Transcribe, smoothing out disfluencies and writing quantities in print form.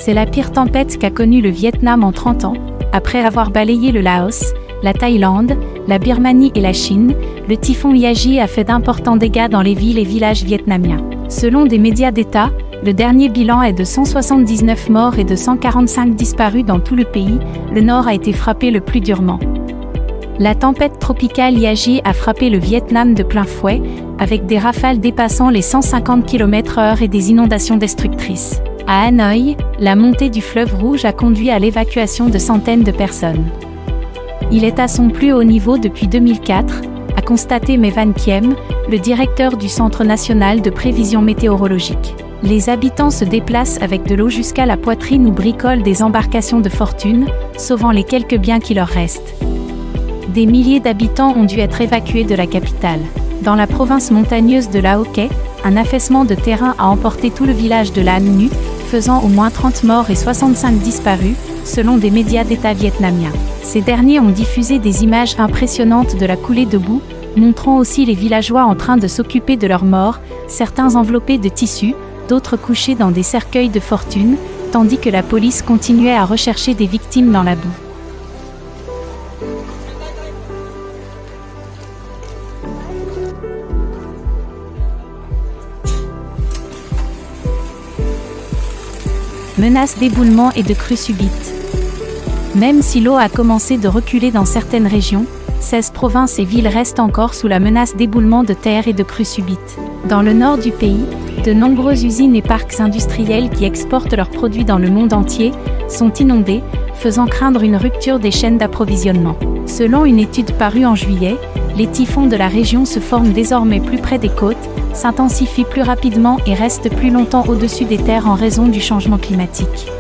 C'est la pire tempête qu'a connue le Vietnam en 30 ans. Après avoir balayé le Laos, la Thaïlande, la Birmanie et la Chine, le typhon Yagi a fait d'importants dégâts dans les villes et villages vietnamiens. Selon des médias d'État, le dernier bilan est de 179 morts et de 145 disparus dans tout le pays. Le nord a été frappé le plus durement. La tempête tropicale Yagi a frappé le Vietnam de plein fouet, avec des rafales dépassant les 150 km/h et des inondations destructrices. À Hanoï, la montée du fleuve Rouge a conduit à l'évacuation de centaines de personnes. Il est à son plus haut niveau depuis 2004, a constaté Mevan Kiem, le directeur du Centre national de prévision météorologique. Les habitants se déplacent avec de l'eau jusqu'à la poitrine ou bricolent des embarcations de fortune, sauvant les quelques biens qui leur restent. Des milliers d'habitants ont dû être évacués de la capitale. Dans la province montagneuse de Lao Cai, un affaissement de terrain a emporté tout le village de Lan Nu, faisant au moins 30 morts et 65 disparus, selon des médias d'État vietnamiens. Ces derniers ont diffusé des images impressionnantes de la coulée de boue, montrant aussi les villageois en train de s'occuper de leurs morts, certains enveloppés de tissus, d'autres couchés dans des cercueils de fortune, tandis que la police continuait à rechercher des victimes dans la boue. Menace d'éboulement et de crues subites. Même si l'eau a commencé de reculer dans certaines régions, 16 provinces et villes restent encore sous la menace d'éboulement de terre et de crues subites. Dans le nord du pays, de nombreuses usines et parcs industriels qui exportent leurs produits dans le monde entier sont inondés, faisant craindre une rupture des chaînes d'approvisionnement. Selon une étude parue en juillet, les typhons de la région se forment désormais plus près des côtes, s'intensifient plus rapidement et restent plus longtemps au-dessus des terres en raison du changement climatique.